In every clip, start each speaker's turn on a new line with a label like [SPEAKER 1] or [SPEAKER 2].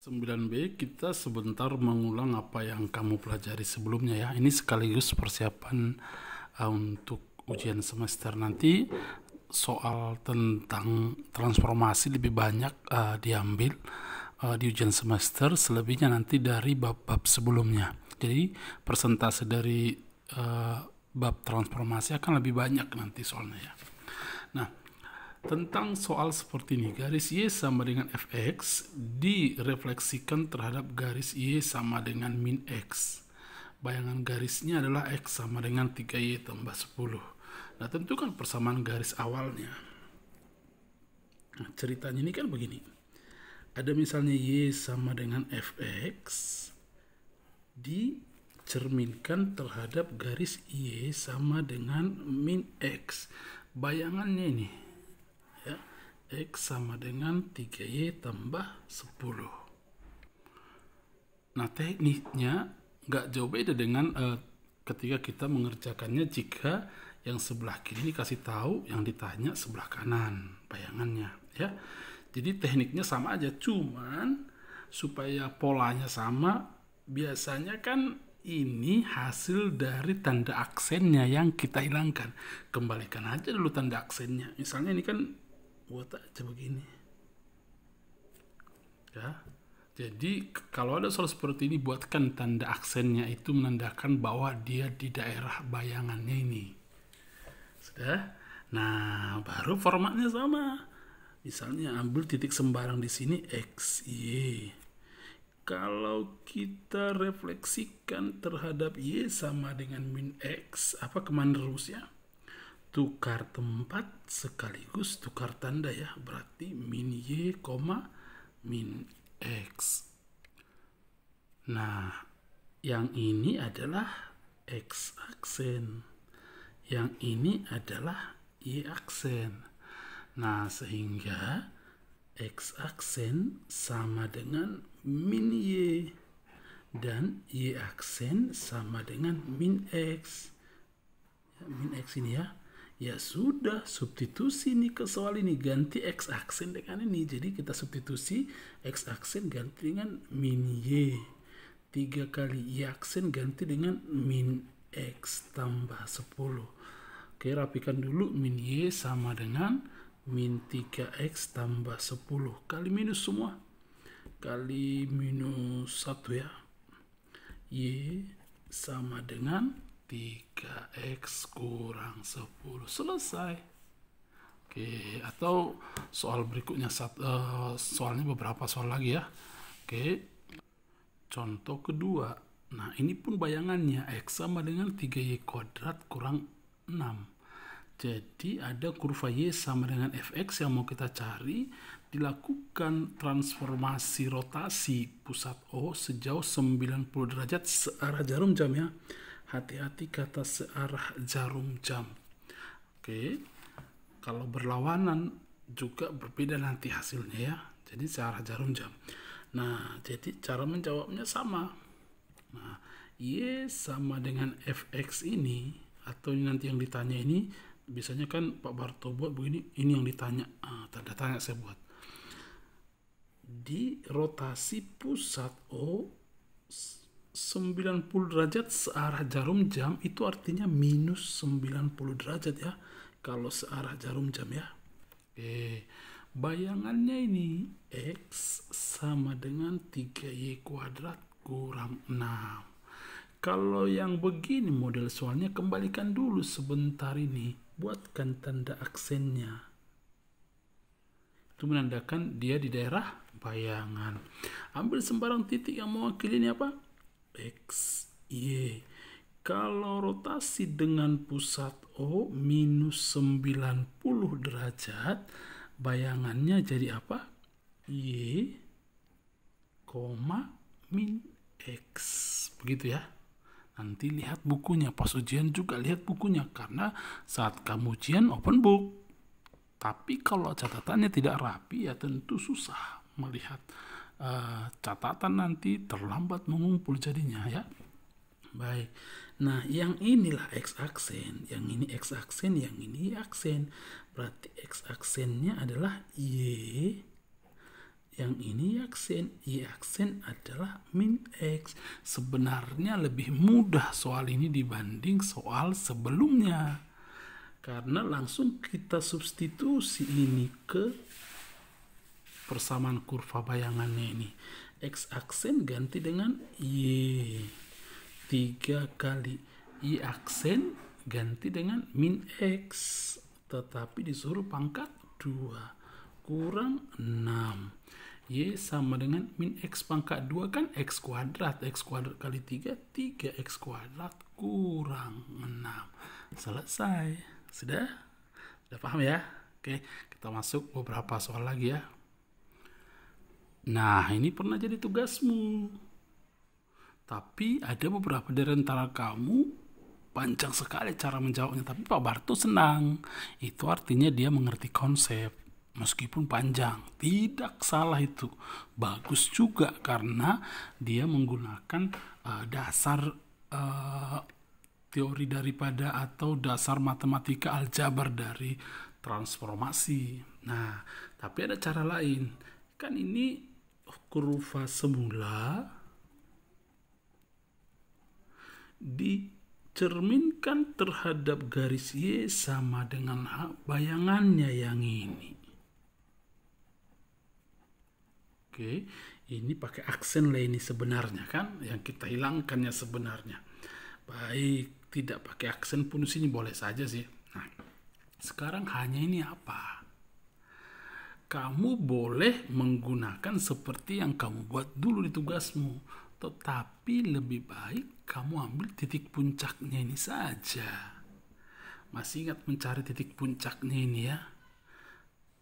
[SPEAKER 1] 9B kita sebentar mengulang apa yang kamu pelajari sebelumnya ya. Ini sekaligus persiapan untuk ujian semester nanti. Soal tentang transformasi lebih banyak diambil di ujian semester, selebihnya nanti dari bab-bab sebelumnya. Jadi persentase dari bab transformasi akan lebih banyak nanti soalnya ya. Nah, tentang soal seperti ini, garis Y sama dengan Fx direfleksikan terhadap garis Y sama dengan min X. Bayangan garisnya adalah X sama dengan 3Y tambah 10. Nah, tentukan persamaan garis awalnya. Nah, ceritanya ini kan begini. Ada misalnya Y sama dengan Fx dicerminkan terhadap garis Y sama dengan min X. Bayangannya ini ya, X sama dengan 3Y tambah 10. Nah, tekniknya nggak jauh beda dengan ketika kita mengerjakannya jika yang sebelah kiri ini kasih tahu, yang ditanya sebelah kanan bayangannya ya. Jadi tekniknya sama aja, cuman supaya polanya sama, biasanya kan ini hasil dari tanda aksennya yang kita hilangkan. Kembalikan aja dulu tanda aksennya. Misalnya ini kan buat aja begini ya. Jadi kalau ada soal seperti ini, buatkan tanda aksennya, itu menandakan bahwa dia di daerah bayangannya ini. Sudah? Nah, baru formatnya sama. Misalnya ambil titik sembarang di sini X, Y. Kalau kita refleksikan terhadap Y sama dengan min X, apa kemana rumusnya? Tukar tempat sekaligus tukar tanda ya. Berarti min Y, min X. Nah, yang ini adalah X aksen. Yang ini adalah Y aksen. Nah, sehingga X aksen sama dengan min Y dan Y aksen sama dengan min X. Ya, min X ini ya. Ya sudah, substitusi nih ke soal ini, ganti X aksen dengan ini. Jadi kita substitusi X aksen ganti dengan min Y. 3 kali Y aksen ganti dengan min X tambah 10. Oke, rapikan dulu. Min Y sama dengan min 3X tambah 10 kali minus semua. Kali minus 1 ya. Y sama dengan 3X kurang 10. Selesai. Oke, atau soal berikutnya, soalnya beberapa soal lagi ya. Oke, contoh kedua. Nah, ini pun bayangannya X sama dengan 3Y kuadrat kurang 6. Jadi ada kurva Y sama dengan Fx yang mau kita cari. Dilakukan transformasi rotasi pusat O sejauh 90 derajat searah jarum jam ya. Hati-hati kata searah jarum jam. Oke, kalau berlawanan juga berbeda nanti hasilnya ya. Jadi searah jarum jam. Nah, jadi cara menjawabnya sama. Nah, Y sama dengan Fx ini, atau nanti yang ditanya ini, biasanya kan Pak Barto buat begini, ini yang ditanya. Tanda tanya saya buat. Di rotasi pusat O 90 derajat searah jarum jam, itu artinya minus 90 derajat ya, kalau searah jarum jam ya. Oke, bayangannya ini X sama dengan 3Y kuadrat kurang 6. Kalau yang begini model soalnya, kembalikan dulu sebentar ini, buatkan tanda aksennya. Itu menandakan dia di daerah bayangan. Ambil sembarang titik yang mewakili ini apa? X, Y. Kalau rotasi dengan pusat O minus 90 derajat, bayangannya jadi apa? Y, min X. Begitu ya. Nanti lihat bukunya, pas ujian juga lihat bukunya, karena saat kamu ujian open book. Tapi kalau catatannya tidak rapi, ya tentu susah melihat catatan, nanti terlambat mengumpul jadinya ya. Baik, nah yang inilah X aksen, yang ini X aksen, yang ini Y aksen. Berarti X aksennya adalah Y, yang ini Y aksen. Y aksen adalah min X. Sebenarnya lebih mudah soal ini dibanding soal sebelumnya. Karena langsung kita substitusi ini ke persamaan kurva bayangannya ini. X aksen ganti dengan Y. 3 kali Y aksen ganti dengan min X. Tetapi disuruh pangkat 2. Kurang 6. Y sama dengan min X pangkat 2 kan X kuadrat. X kuadrat kali 3, 3X kuadrat kurang 6. Selesai. Sudah paham ya? Oke, kita masuk beberapa soal lagi ya. Nah, ini pernah jadi tugasmu. Tapi ada beberapa dari antara kamu panjang sekali cara menjawabnya. Tapi Pak Barto senang. Itu artinya dia mengerti konsep. Meskipun panjang, tidak salah itu. Bagus juga karena dia menggunakan dasar teori daripada atau dasar matematika aljabar dari transformasi. Nah, tapi ada cara lain. Kan ini kurva semula dicerminkan terhadap garis Y sama dengan bayangannya yang ini. Oke, ini pakai aksen lah ini sebenarnya kan, yang kita hilangkannya sebenarnya. Baik, tidak pakai aksen pun sini boleh saja sih. Nah, sekarang hanya ini apa? Kamu boleh menggunakan seperti yang kamu buat dulu di tugasmu, tetapi lebih baik kamu ambil titik puncaknya ini saja. Masih ingat mencari titik puncaknya ini ya?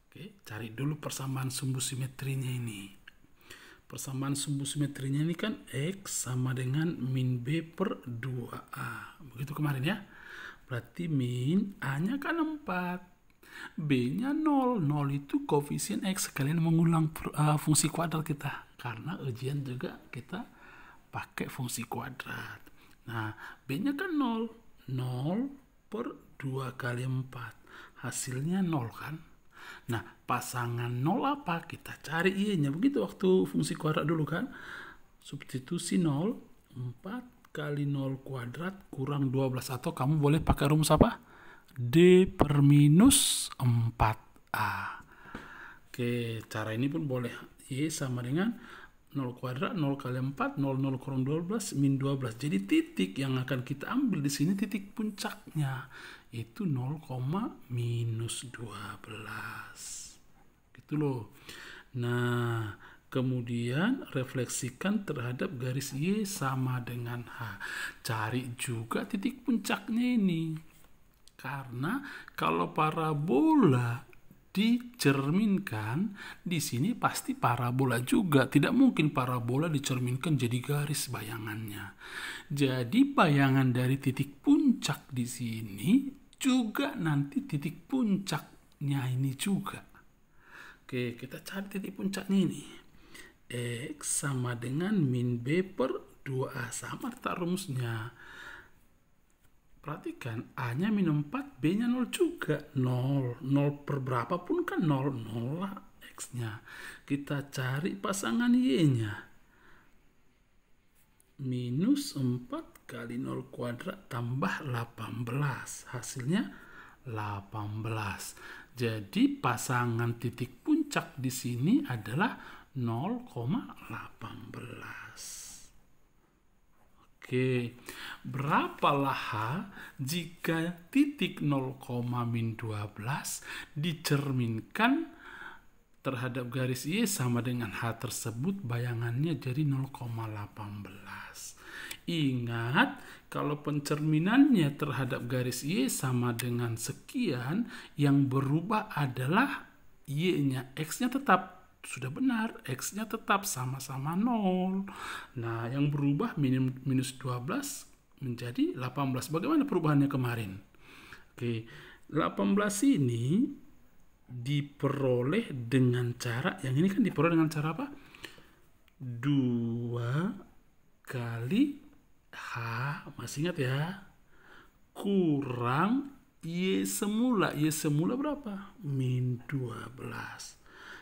[SPEAKER 1] Oke, cari dulu persamaan sumbu simetrinya ini. Persamaan sumbu simetrinya ini kan X sama dengan min B per 2A. Begitu kemarin ya. Berarti min A-nya kan 4. B-nya 0. 0 itu koefisien X. Kalian mengulang fungsi kuadrat kita. Karena ujian juga kita pakai fungsi kuadrat. Nah, B-nya kan 0. 0 per 2 kali 4. Hasilnya 0 kan. Nah, pasangan 0 apa? Kita cari Y-nya. Begitu waktu fungsi kuadrat dulu kan. Substitusi 0. 4 kali 0 kuadrat kurang 12. Atau kamu boleh pakai rumus apa? D per minus 4A. Oke, cara ini pun boleh. Y sama dengan 0 kuadrat, 0 kali 4, 0, 0 kurang 12, min 12. Jadi titik yang akan kita ambil di sini titik puncaknya. Itu 0, minus 12. Gitu loh. Nah, kemudian refleksikan terhadap garis Y sama dengan H. Cari juga titik puncaknya ini. Karena kalau parabola dicerminkan, di sini pasti parabola juga. Tidak mungkin parabola dicerminkan jadi garis bayangannya. Jadi bayangan dari titik puncak di sini juga nanti titik puncaknya ini juga. Oke, kita cari titik puncaknya ini. X sama dengan min B per 2A. Sama tak rumusnya. Perhatikan, A-nya min 4, B-nya 0 juga. 0. 0 per berapa pun kan 0. 0 lah X-nya. Kita cari pasangan Y-nya. Minus 4 kali 0 kuadrat tambah 18. Hasilnya 18. Jadi pasangan titik puncak di sini adalah 0,18. Oke, berapalah H jika titik 0,-12 dicerminkan terhadap garis Y sama dengan H tersebut, bayangannya jadi 0,18. Ingat, kalau pencerminannya terhadap garis Y sama dengan sekian, yang berubah adalah Y-nya. X-nya tetap sudah benar, X-nya tetap sama-sama 0. Nah, yang berubah minus 12 menjadi 18. Bagaimana perubahannya kemarin? Oke, 18 ini diperoleh dengan cara, yang ini kan diperoleh dengan cara apa? 2 kali H, masih ingat ya? Kurang Y semula. Y semula berapa? Min 12.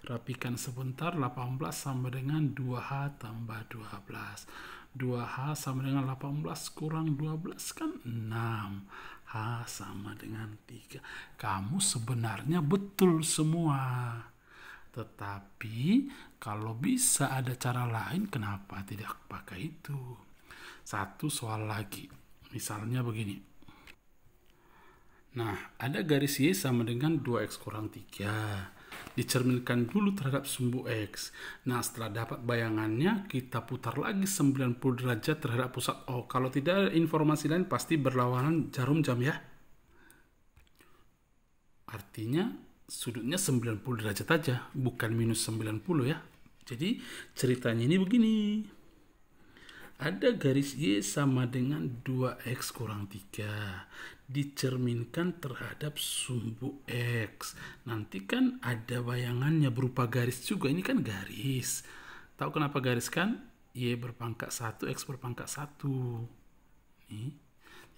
[SPEAKER 1] Rapikan sebentar, 18 sama dengan 2H tambah 12. 2H sama dengan 18 kurang 12 kan 6. H sama dengan 3. Kamu sebenarnya betul semua. Tetapi kalau bisa ada cara lain, kenapa tidak pakai itu? Satu soal lagi. Misalnya begini. Nah, ada garis Y sama dengan 2X kurang 3. Dicerminkan dulu terhadap sumbu X. Nah, setelah dapat bayangannya, kita putar lagi 90 derajat terhadap pusat O. Kalau tidak ada informasi lain, pasti berlawanan jarum jam ya. Artinya, sudutnya 90 derajat aja, bukan minus 90 ya. Jadi, ceritanya ini begini. Ada garis Y sama dengan 2X kurang 3. Dicerminkan terhadap sumbu X. Nanti kan ada bayangannya berupa garis juga. Ini kan garis. Tahu kenapa garis kan? Y berpangkat 1, X berpangkat 1. Nih.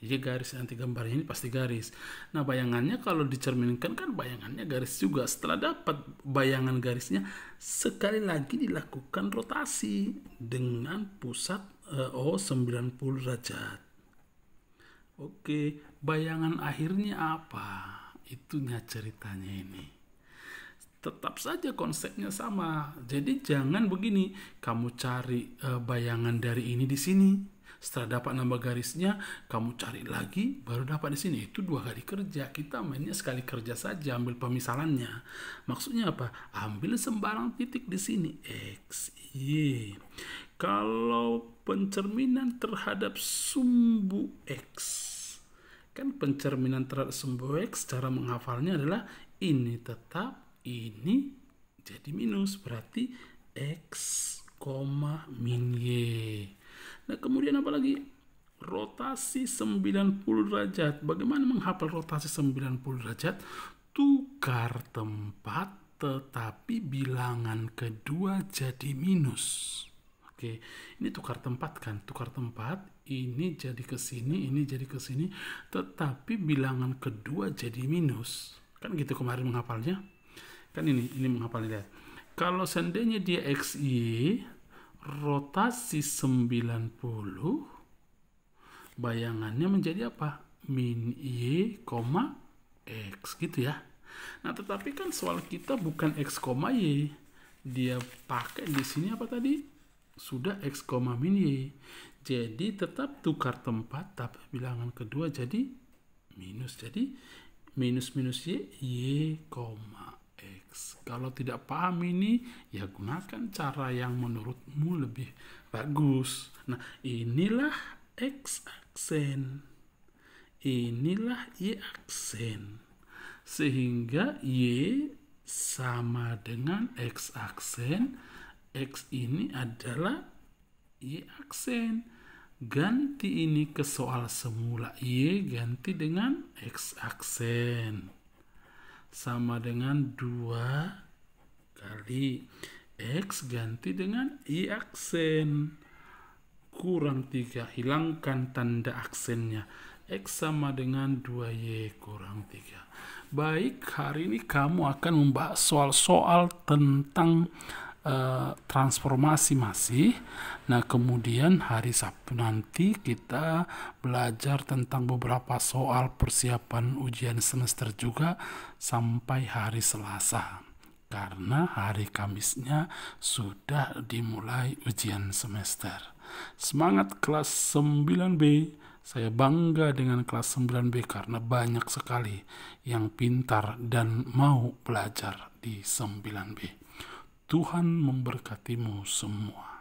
[SPEAKER 1] Jadi garis nanti gambarnya ini pasti garis. Nah, bayangannya kalau dicerminkan kan bayangannya garis juga. Setelah dapat bayangan garisnya, sekali lagi dilakukan rotasi dengan pusat O 90 derajat. Oke, bayangan akhirnya apa? Itunya ceritanya ini. Tetap saja konsepnya sama. Jadi jangan begini, kamu cari bayangan dari ini di sini. Setelah dapat nama garisnya, kamu cari lagi, baru dapat di sini. Itu 2 kali kerja. Kita mainnya sekali kerja saja, ambil pemisalannya. Maksudnya apa? Ambil sembarang titik di sini. X, Y. Kalau pencerminan terhadap sumbu X, kan pencerminan terhadap sumbu X, cara menghafalnya adalah ini tetap, ini jadi minus. Berarti X, min Y. Nah, kemudian apa lagi? Rotasi 90 derajat. Bagaimana menghafal rotasi 90 derajat? Tukar tempat, tetapi bilangan kedua jadi minus. Oke, ini tukar tempat kan? Tukar tempat, ini jadi ke sini, ini jadi ke sini, tetapi bilangan kedua jadi minus. Kan gitu kemarin menghafalnya? Kan ini menghafalnya. Kalau seandainya dia XY, rotasi 90, bayangannya menjadi apa? Min Y, X gitu ya. Nah, tetapi kan soal kita bukan X, Y. Dia pakai di sini apa tadi? Sudah X, min Y. Jadi tetap tukar tempat, tapi bilangan kedua jadi minus. Jadi minus Y, X. Kalau tidak paham ini, ya gunakan cara yang menurutmu lebih bagus. Nah, inilah X aksen. Inilah Y aksen. Sehingga Y sama dengan X aksen. X ini adalah Y aksen. Ganti ini ke soal semula. Y ganti dengan X aksen. Sama dengan 2 kali X ganti dengan Y aksen. Kurang 3. Hilangkan tanda aksennya. X sama dengan 2Y kurang 3. Baik, hari ini kamu akan membahas soal-soal tentang transformasi masih. Nah, kemudian hari Sabtu nanti kita belajar tentang beberapa soal persiapan ujian semester juga sampai hari Selasa. Karena hari Kamisnya sudah dimulai ujian semester. Semangat kelas 9B. Saya bangga dengan kelas 9B karena banyak sekali yang pintar dan mau belajar di 9B. Tuhan memberkatimu semua.